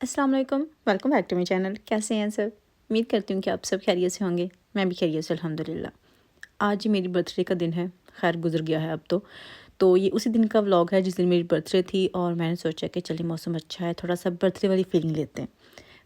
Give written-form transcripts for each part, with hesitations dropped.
अस्सलाम वालेकुम, welcome back to my channel. कैसे हैं सब? उम्मीद करती हूँ कि आप सब खैरियत से होंगे। मैं भी खैरियत से अल्हम्दुलिल्लाह। आज ही मेरी बर्थडे का दिन है, खैर गुजर गया है अब तो ये उसी दिन का व्लॉग है जिस दिन मेरी बर्थडे थी और मैंने सोचा कि चलिए मौसम अच्छा है, थोड़ा सा बर्थडे वाली फीलिंग लेते हैं।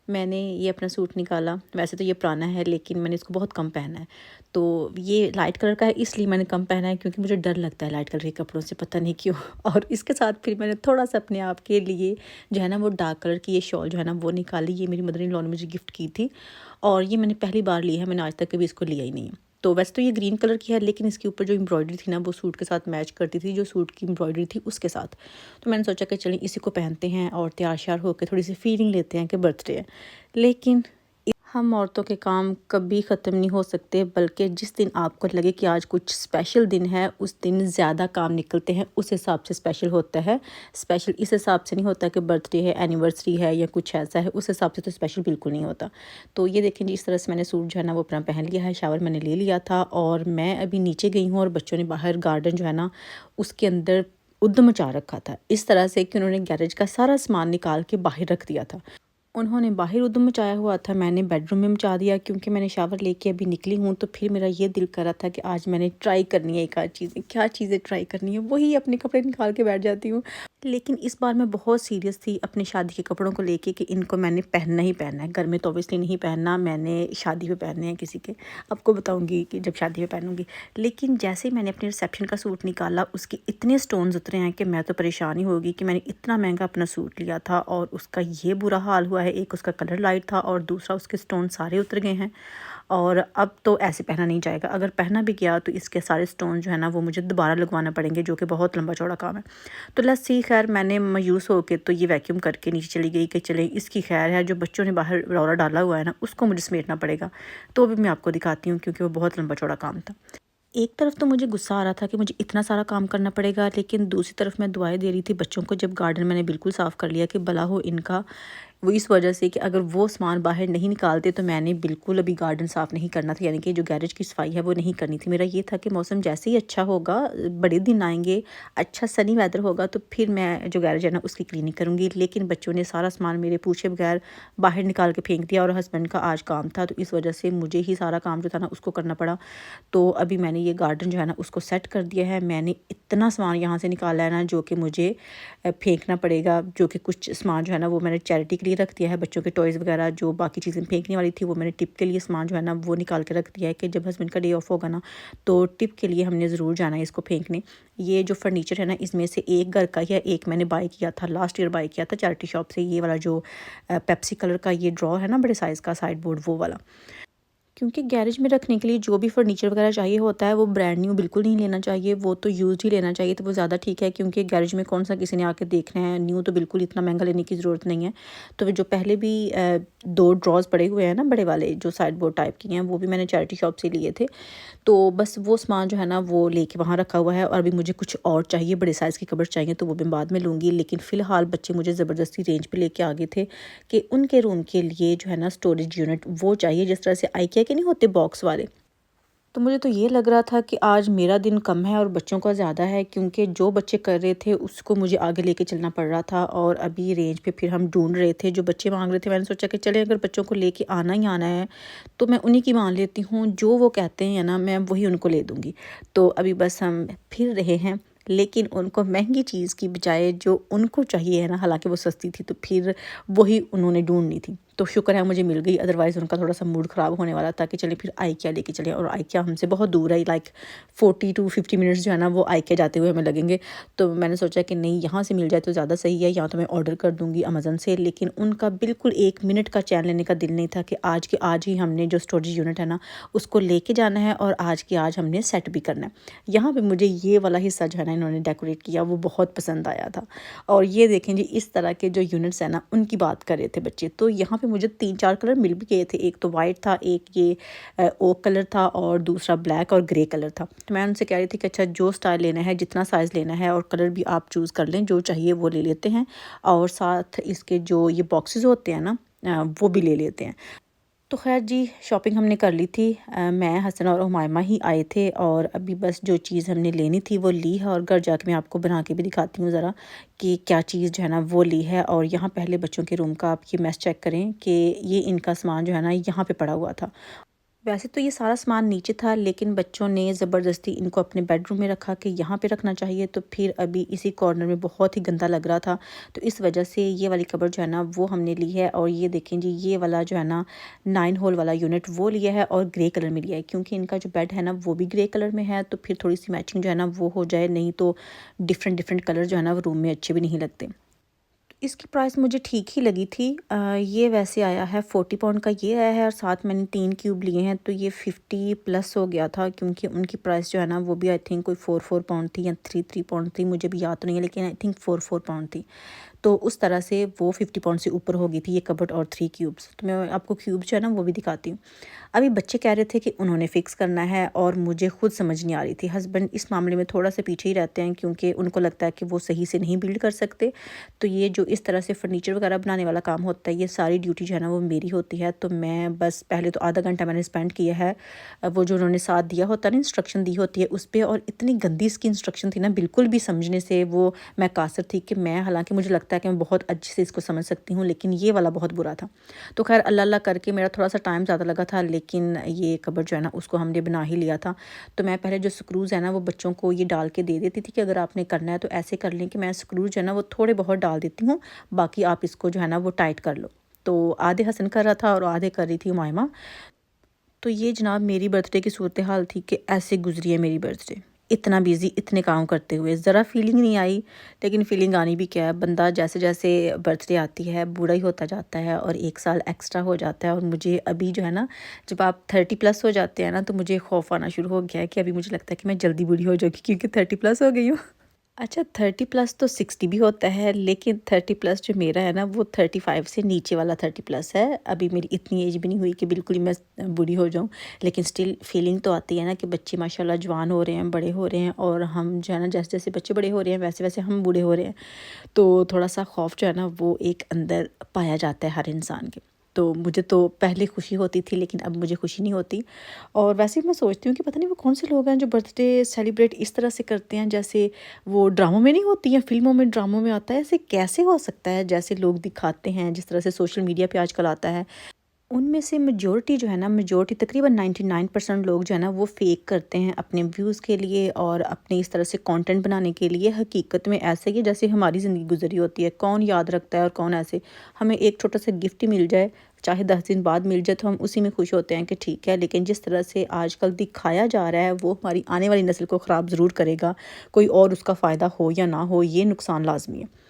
मैंने ये अपना सूट निकाला, वैसे तो ये पुराना है लेकिन मैंने इसको बहुत कम पहना है। तो ये लाइट कलर का है इसलिए मैंने कम पहना है क्योंकि मुझे डर लगता है लाइट कलर के कपड़ों से, पता नहीं क्यों। और इसके साथ फिर मैंने थोड़ा-सा अपने आप के लिए जो है ना वो डार्क कलर की ये शॉल जो है ना वो निकाली। ये मेरी मदर इन लॉ ने मुझे गिफ्ट की थी और ये मैंने पहली बार ली है, मैंने आज तक कभी इसको लिया ही नहीं है। तो वैसे तो ये ग्रीन कलर की है लेकिन इसके ऊपर जो एम्ब्रॉयडरी थी ना वो सूट के साथ मैच करती थी, जो सूट की एम्ब्रॉयडरी थी उसके साथ। तो मैंने सोचा कि चलिए इसी को पहनते हैं और तैयार-श्यार होके थोड़ी-सी फीलिंग लेते हैं कि बर्थडे है। लेकिन हम औरतों के काम कभी ख़त्म नहीं हो सकते, बल्कि जिस दिन आपको लगे कि आज कुछ स्पेशल दिन है उस दिन ज़्यादा काम निकलते हैं, उस हिसाब से स्पेशल होता है। स्पेशल इस हिसाब से नहीं होता कि बर्थडे है, एनिवर्सरी है या कुछ ऐसा है, उस हिसाब से तो स्पेशल बिल्कुल नहीं होता। तो ये देखें जी, इस तरह से मैंने सूट जो है ना वो अपना पहन लिया है, शावर मैंने ले लिया था और मैं अभी नीचे गई हूँ और बच्चों ने बाहर गार्डन जो है ना उसके अंदर उद्दम मचा रखा था, इस तरह से कि उन्होंने गैरेज का सारा सामान निकाल के बाहर रख दिया था। उन्होंने बाहर उद्दम मचाया हुआ था, मैंने बेडरूम में मचा दिया क्योंकि मैंने शावर लेके अभी निकली हूँ। तो फिर मेरा ये दिल कर रहा था कि आज मैंने ट्राई करनी है एक आध चीज़ें। क्या चीज़ें ट्राई करनी है? वही अपने कपड़े निकाल के बैठ जाती हूँ। लेकिन इस बार मैं बहुत सीरियस थी अपनी शादी के कपड़ों को लेके कि इनको मैंने पहनना ही पहनना है। घर में तो ऑब्वियसली नहीं पहनना, मैंने शादी पे पहनने हैं किसी के। आपको बताऊँगी कि जब शादी पे पहनूँगी। लेकिन जैसे ही मैंने अपने रिसेप्शन का सूट निकाला, उसके इतने स्टोन्स उतरे हैं कि मैं तो परेशान ही हो गई कि मैंने इतना महँगा अपना सूट लिया था और उसका ये बुरा हाल हुआ है। एक उसका कलर लाइट था और दूसरा उसके स्टोन सारे उतर गए हैं और अब तो ऐसे पहना नहीं जाएगा। अगर पहना भी गया तो इसके सारे स्टोन जो है ना वो मुझे दोबारा लगवाना पड़ेंगे, जो कि बहुत लंबा चौड़ा काम है। तो लेट्स सी, खैर मैंने मायूस होके तो ये वैक्यूम करके नीचे चली गई कि चले इसकी खैर है, जो बच्चों ने बाहर रौला डाला हुआ है ना उसको मुझे समेटना पड़ेगा। तो अभी मैं आपको दिखाती हूँ क्योंकि वो बहुत लंबा चौड़ा काम था। एक तरफ तो मुझे गुस्सा आ रहा था कि मुझे इतना सारा काम करना पड़ेगा, लेकिन दूसरी तरफ मैं दुआएं दे रही थी बच्चों को। जब गार्डन मैंने बिल्कुल साफ़ कर लिया कि भला हो इनका, वो इस वजह से कि अगर वो सामान बाहर नहीं निकालते तो मैंने बिल्कुल अभी गार्डन साफ़ नहीं करना था, यानी कि जो गैरेज की सफाई है वो नहीं करनी थी। मेरा ये था कि मौसम जैसे ही अच्छा होगा, बड़े दिन आएंगे, अच्छा सनी वेदर होगा तो फिर मैं जो गैरेज है ना उसकी क्लीनिंग करूँगी। लेकिन बच्चों ने सारा सामान मेरे पूछे बगैर बाहर निकाल के फेंक दिया और हस्बैंड का आज काम था, तो इस वजह से मुझे ही सारा काम जो था ना उसको करना पड़ा। तो अभी मैंने ये गार्डन जो है ना उसको सेट कर दिया है। मैंने इतना सामान यहाँ से निकाला है ना जो कि मुझे फेंकना पड़ेगा, जो कि कुछ सामान जो है ना वो मैंने चैरिटी के लिए रख दिया है। बच्चों के टॉयज़ वगैरह जो बाकी चीज़ें फेंकने वाली थी वो मैंने टिप के लिए सामान जो है ना वो निकाल के रख दिया है कि जब हस्बैंड का डे ऑफ होगा ना तो टिप के लिए हमने ज़रूर जाना है इसको फेंकने। ये जो फर्नीचर है ना इसमें से एक घर का या एक मैंने बाय किया था, लास्ट ईयर बाय किया था चैरिटी शॉप से। ये वाला जो पेप्सी कलर का ये ड्रॉ है ना बड़े साइज़ का साइड बोर्ड, वो वाला। क्योंकि गैरेज में रखने के लिए जो भी फर्नीचर वगैरह चाहिए होता है वो ब्रांड न्यू बिल्कुल नहीं लेना चाहिए, वो तो यूज़ ही लेना चाहिए, तो वो ज़्यादा ठीक है। क्योंकि गैरेज में कौन सा किसी ने आके देखना है, न्यू तो बिल्कुल इतना महंगा लेने की ज़रूरत नहीं है। तो जो पहले भी 2 ड्रॉज़ पड़े हुए हैं ना बड़े वाले जो साइड बोर्ड टाइप के हैं, वो भी मैंने चैरिटी शॉप से लिए थे। तो बस वो सामान जो है ना वो लेके वहाँ रखा हुआ है और अभी मुझे कुछ और चाहिए, बड़े साइज़ की कबर्ड चाहिए, तो वो मैं बाद में लूँगी। लेकिन फ़िलहाल बच्चे मुझे ज़बरदस्ती रेंज पे लेके आ गए थे कि उनके रूम के लिए जो है ना स्टोरेज यूनिट वो चाहिए, जिस तरह से आइकिया के नहीं होते बॉक्स वाले। तो मुझे तो ये लग रहा था कि आज मेरा दिन कम है और बच्चों का ज़्यादा है, क्योंकि जो बच्चे कर रहे थे उसको मुझे आगे लेके चलना पड़ रहा था और अभी रेंज पे फिर हम ढूंढ रहे थे जो बच्चे मांग रहे थे। मैंने सोचा कि चले अगर बच्चों को लेके आना ही आना है तो मैं उन्हीं की मान लेती हूँ, जो वो कहते हैं ना मैं वही उनको ले दूँगी। तो अभी बस हम फिर रहे हैं, लेकिन उनको महंगी चीज़ की बजाय जो उनको चाहिए है ना, हालांकि वो सस्ती थी तो फिर वही उन्होंने ढूंढनी थी। तो शुक्र है मुझे मिल गई, अदरवाइज़ उनका थोड़ा सा मूड ख़राब होने वाला था कि चले फिर आइकिया लेके चले, और आइकिया हमसे बहुत दूर है, लाइक 40 to 50 मिनट्स जो है ना वो आइकिया जाते हुए हमें लगेंगे। तो मैंने सोचा कि नहीं, यहाँ से मिल जाए तो ज़्यादा सही है, या तो मैं ऑर्डर कर दूँगी अमेज़न से। लेकिन उनका बिल्कुल 1 मिनट का चैन लेने का दिल नहीं था कि आज के आज ही हमने जो स्टोरेज यूनिट है ना उसको लेके जाना है और आज के आज हमने सेट भी करना है। यहाँ पे मुझे ये वाला हिस्सा जो है ना इन्होंने डेकोरेट किया वो बहुत पसंद आया था। और ये देखें जी, इस तरह के जो यूनिट्स हैं ना उनकी बात कर रहे थे बच्चे। तो यहाँ पे मुझे 3-4 कलर मिल भी गए थे। एक तो वाइट था, एक ये ओक कलर था और दूसरा ब्लैक और ग्रे कलर था। तो मैं उनसे कह रही थी कि अच्छा जो स्टाइल लेना है, जितना साइज़ लेना है और कलर भी आप चूज़ कर लें, जो चाहिए वो ले लेते हैं। और साथ इसके जो ये बॉक्सेस होते हैं ना वो भी ले लेते हैं। तो ख़ैर जी, शॉपिंग हमने कर ली थी। मैं, हसन और हुमायमा ही आए थे और अभी बस जो चीज़ हमने लेनी थी वो ली है और घर जाके मैं आपको बना के भी दिखाती हूँ ज़रा कि क्या चीज़ जो है ना वो ली है। और यहाँ पहले बच्चों के रूम का आप ये मेस चेक करें कि ये इनका सामान जो है ना यहाँ पे पड़ा हुआ था। वैसे तो ये सारा सामान नीचे था, लेकिन बच्चों ने ज़बरदस्ती इनको अपने बेडरूम में रखा कि यहाँ पे रखना चाहिए, तो फिर अभी इसी कॉर्नर में बहुत ही गंदा लग रहा था। तो इस वजह से ये वाली कबर्ड जो है ना वो हमने ली है। और ये देखें जी, ये वाला जो है ना 9 होल वाला यूनिट वो लिया है और ग्रे कलर में लिया है, क्योंकि इनका जो बेड है ना वो भी ग्रे कलर में है, तो फिर थोड़ी सी मैचिंग जो है ना वो हो जाए, नहीं तो डिफरेंट डिफरेंट कलर जो है ना वो रूम में अच्छे भी नहीं लगते। इसकी प्राइस मुझे ठीक ही लगी थी। ये वैसे आया है 40 पाउंड का, ये आया है और साथ मैंने 3 क्यूब लिए हैं, तो ये 50 प्लस हो गया था, क्योंकि उनकी प्राइस जो है ना वो भी आई थिंक कोई 4 पाउंड थी या 3 पाउंड थी, मुझे भी याद तो नहीं है, लेकिन आई थिंक 4 पाउंड थी। तो उस तरह से वो 50 पाउंड से ऊपर हो गई थी ये कबर्ड और 3 क्यूब्स। तो मैं आपको क्यूब्स जो है ना वो भी दिखाती हूँ। अभी बच्चे कह रहे थे कि उन्होंने फ़िक्स करना है और मुझे खुद समझ नहीं आ रही थी। हस्बैंड इस मामले में थोड़ा सा पीछे ही रहते हैं, क्योंकि उनको लगता है कि वो सही से नहीं बिल्ड कर सकते। तो ये जो इस तरह से फर्नीचर वगैरह बनाने वाला काम होता है, ये सारी ड्यूटी जो है ना वो मेरी होती है। तो मैं बस पहले तो आधा घंटा मैंने स्पेंड किया है वो जो उन्होंने साथ दिया होता है ना, इंस्ट्रक्शन दी होती है उस पर, और इतनी गंदी इसकी इंस्ट्रक्शन थी ना, बिल्कुल भी समझने से वो मैं कासर थी कि मैं, हालांकि मुझे लगता है कि मैं बहुत अच्छे से इसको समझ सकती हूँ, लेकिन ये वाला बहुत बुरा था। तो खैर अल्लाह अल्लाह करके मेरा थोड़ा सा टाइम ज़्यादा लगा था, लेकिन ये कबर्ड जो है ना उसको हमने बना ही लिया था। तो मैं पहले जो स्क्रूज़ है ना वो बच्चों को ये डाल के दे देती थी कि अगर आपने करना है तो ऐसे कर लें, कि मैं स्क्रूज जो है ना वो थोड़े बहुत डाल देती हूँ, बाकी आप इसको जो है ना वो टाइट कर लो। तो आधे हसन कर रहा था और आधे कर रही थी हुमायमा। तो ये जनाब मेरी बर्थडे की सूरत हाल थी कि ऐसे गुजरी है मेरी बर्थडे, इतना बिजी, इतने काम करते हुए ज़रा फीलिंग नहीं आई। लेकिन फीलिंग आनी भी क्या है, बंदा जैसे जैसे बर्थडे आती है बूढ़ा ही होता जाता है और 1 साल एक्स्ट्रा हो जाता है। और मुझे अभी जो है ना, जब आप 30 प्लस हो जाते हैं ना, तो मुझे खौफ आना शुरू हो गया है कि अभी मुझे लगता है कि मैं जल्दी बूढ़ी हो जाऊँगी, क्योंकि 30 प्लस हो गई हूँ। अच्छा, 30 प्लस तो 60 भी होता है, लेकिन 30 प्लस जो मेरा है ना वो 35 से नीचे वाला 30 प्लस है। अभी मेरी इतनी एज भी नहीं हुई कि बिल्कुल ही मैं बूढ़ी हो जाऊं, लेकिन स्टिल फीलिंग तो आती है ना कि बच्चे माशाल्लाह जवान हो रहे हैं, बड़े हो रहे हैं, और हम जो है ना जैसे जैसे बच्चे बड़े हो रहे हैं वैसे वैसे हम बूढ़े हो रहे हैं। तो थोड़ा सा खौफ जो है ना वो एक अंदर पाया जाता है हर इंसान के। तो मुझे तो पहले खुशी होती थी, लेकिन अब मुझे खुशी नहीं होती। और वैसे ही मैं सोचती हूँ कि पता नहीं वो कौन से लोग हैं जो बर्थडे सेलिब्रेट इस तरह से करते हैं, जैसे वो ड्रामों में नहीं होती हैं, फिल्मों में ड्रामों में आता है। ऐसे कैसे हो सकता है, जैसे लोग दिखाते हैं, जिस तरह से सोशल मीडिया पे आजकल आता है। उनमें से मेजॉरिटी जो है ना, मेजॉरिटी तकरीबन 99% लोग जो है ना वो फेक करते हैं अपने व्यूज़ के लिए और अपने इस तरह से कंटेंट बनाने के लिए। हकीकत में ऐसे ही जैसे हमारी ज़िंदगी गुजरी होती है, कौन याद रखता है और कौन ऐसे। हमें एक छोटा सा गिफ्ट ही मिल जाए, चाहे 10 दिन बाद मिल जाए, तो हम उसी में खुश होते हैं कि ठीक है। लेकिन जिस तरह से आजकल दिखाया जा रहा है वो हमारी आने वाली नस्ल को ख़राब ज़रूर करेगा, कोई और उसका फ़ायदा हो या ना हो, ये नुकसान लाजमी है।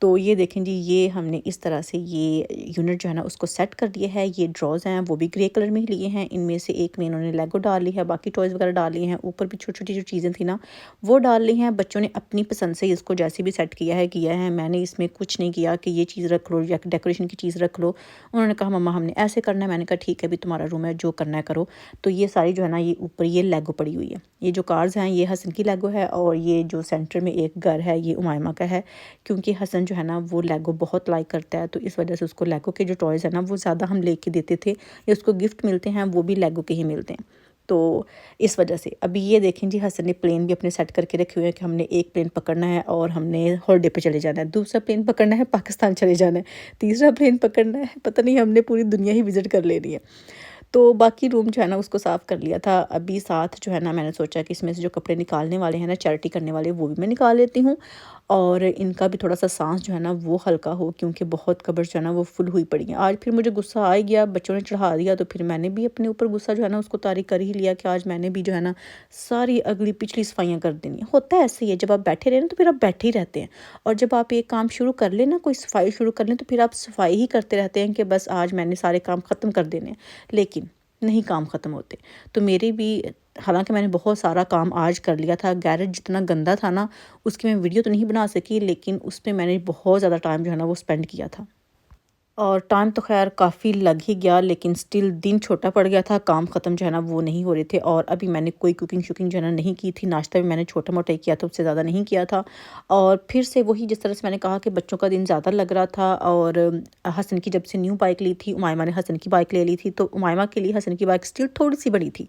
तो ये देखें जी, ये हमने इस तरह से ये यूनिट जो है ना उसको सेट कर दिया है। ये ड्रॉज़ हैं वो भी ग्रे कलर में ही लिए हैं, इनमें से एक में इन्होंने लेगो डाल ली है, बाकी टॉयज़ वगैरह डाल लिए हैं। ऊपर भी छोटी छोटी जो चीज़ें थी ना वो डाल ली हैं। बच्चों ने अपनी पसंद से इसको जैसे भी सेट किया है। मैंने इसमें कुछ नहीं किया कि ये चीज़ रख लो या डेकोरेशन की चीज़ रख लो। उन्होंने कहा मम्मा हमने ऐसे करना है, मैंने कहा ठीक है भी, तुम्हारा रूम है, जो करना है करो। तो ये सारी जो है ना ये ऊपर ये लेगो पड़ी हुई है। ये जो कार्स हैं ये हसन की लेगो है, और ये जो सेंटर में एक घर है ये उमायमा का है, क्योंकि हसन जो है ना वो लेगो बहुत लाइक करता है, तो इस वजह से उसको लेगो के जो टॉयज़ है ना वो ज़्यादा हम लेके देते थे, या उसको गिफ्ट मिलते हैं वो भी लेगो के ही मिलते हैं। तो इस वजह से अभी ये देखें जी, हसन ने प्लेन भी अपने सेट करके रखे हुए हैं कि हमने एक प्लेन पकड़ना है और हमने हॉलीडे पे चले जाना है, दूसरा प्लेन पकड़ना है पाकिस्तान चले जाना है, तीसरा प्लेन पकड़ना है, पता नहीं हमने पूरी दुनिया ही विज़िट कर लेनी है। तो बाकी रूम जो है ना उसको साफ़ कर लिया था। अभी साथ जो है ना मैंने सोचा कि इसमें से जो कपड़े निकालने वाले हैं ना, चैरिटी करने वाले, वो भी मैं निकाल लेती हूँ, और इनका भी थोड़ा सा सांस जो है ना वो हल्का हो, क्योंकि बहुत कब्र जो है ना वो फुल हुई पड़ी है। आज फिर मुझे गुस्सा आ ही गया, बच्चों ने चढ़ा दिया, तो फिर मैंने भी अपने ऊपर गुस्सा जो है ना उसको तारी कर ही लिया कि आज मैंने भी जो है ना सारी अगली पिछली सफाइयाँ कर देनी है। होता है ऐसे ही है, जब आप बैठे रहे ना तो फिर आप बैठे ही रहते हैं, और जब आप एक काम शुरू कर लें ना, कोई सफाई शुरू कर लें, तो फिर आप सफाई ही करते रहते हैं कि बस आज मैंने सारे काम ख़त्म कर देने हैं, लेकिन नहीं काम ख़त्म होते। तो मेरे भी, हालांकि मैंने बहुत सारा काम आज कर लिया था। गैरेज जितना गंदा था ना, उसकी मैं वीडियो तो नहीं बना सकी, लेकिन उस पर मैंने बहुत ज़्यादा टाइम जो है ना वो स्पेंड किया था। और टाइम तो ख़ैर काफ़ी लग ही गया, लेकिन स्टिल दिन छोटा पड़ गया था, काम ख़त्म जो है ना वो नहीं हो रहे थे। और अभी मैंने कोई कुकिंग-शुकिंग जो है ना नहीं की थी, नाश्ता भी मैंने छोटा-मोटा ही किया था, उससे ज़्यादा नहीं किया था। और फिर से वही जिस तरह से मैंने कहा कि बच्चों का दिन ज़्यादा लग रहा था। और हसन की जब से न्यू बाइक ली थी, उमाइमा ने हसन की बाइक ले ली थी, तो उमाइमा के लिए हसन की बाइक स्टिल थोड़ी-सी बड़ी थी,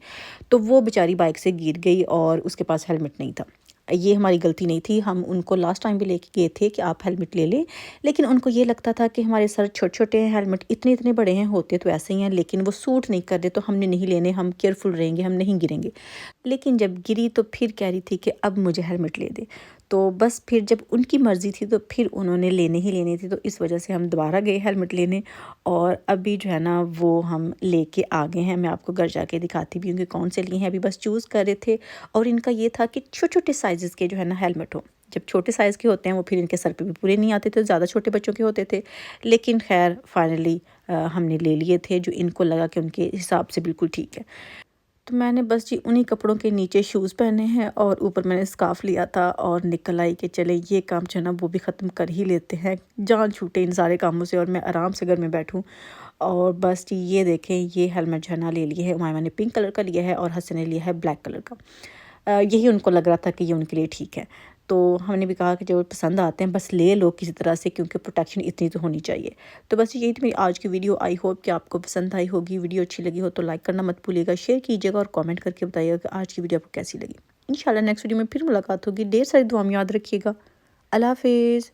तो वो बेचारी बाइक से गिर गई और उसके पास हेलमेट नहीं था। ये हमारी गलती नहीं थी, हम उनको लास्ट टाइम भी लेके गए थे कि आप हेलमेट ले लें, लेकिन उनको ये लगता था कि हमारे सर छोटे-छोटे हैं, हेलमेट इतने-इतने बड़े हैं, होते तो ऐसे ही हैं, लेकिन वो सूट नहीं कर रहे, तो हमने नहीं लेने, हम केयरफुल रहेंगे, हम नहीं गिरेंगे। लेकिन जब गिरी तो फिर कह रही थी कि अब मुझे हेलमेट ले दे। तो बस फिर जब उनकी मर्ज़ी थी तो फिर उन्होंने लेने ही लेने थे, तो इस वजह से हम दोबारा गए हेलमेट लेने। और अभी जो है ना वो हम लेके आ गए हैं। मैं आपको घर जाके दिखाती भी हूँ कि कौन से लिए हैं, अभी बस चूज़ कर रहे थे। और इनका ये था कि छोटे-छोटे साइज़ेज़ के जो है ना हेलमेट हो। जब छोटे साइज़ के होते हैं वो फिर इनके सर पे भी पूरे नहीं आते थे, ज़्यादा छोटे बच्चों के होते थे। लेकिन ख़ैर फाइनली हमने ले लिए थे जो इनको लगा कि उनके हिसाब से बिल्कुल ठीक है। तो मैंने बस जी उन्हीं कपड़ों के नीचे शूज़ पहने हैं और ऊपर मैंने स्कार्फ़ लिया था और निकल आई कि चले ये काम जो है ना वो भी ख़त्म कर ही लेते हैं, जान छूटे इन सारे कामों से और मैं आराम से घर में बैठूँ। और बस जी ये देखें, ये हेलमेट जो है ना ले लिए है, उमाइमा ने पिंक कलर का लिया है और हसन ने लिया है ब्लैक कलर का। यही उनको लग रहा था कि ये उनके लिए ठीक है। तो हमने भी कहा कि जो पसंद आते हैं बस ले लो किसी तरह से, क्योंकि प्रोटेक्शन इतनी तो होनी चाहिए। तो बस यही थी मेरी आज की वीडियो। आई होप कि आपको पसंद आई होगी। वीडियो अच्छी लगी हो तो लाइक करना मत भूलिएगा, शेयर कीजिएगा और कमेंट करके बताइएगा कि आज की वीडियो आपको कैसी लगी। इंशाल्लाह नेक्स्ट वीडियो में फिर मुलाकात होगी। ढेर सारी दुआ में याद रखिएगा। अल्लाह हाफ़िज़।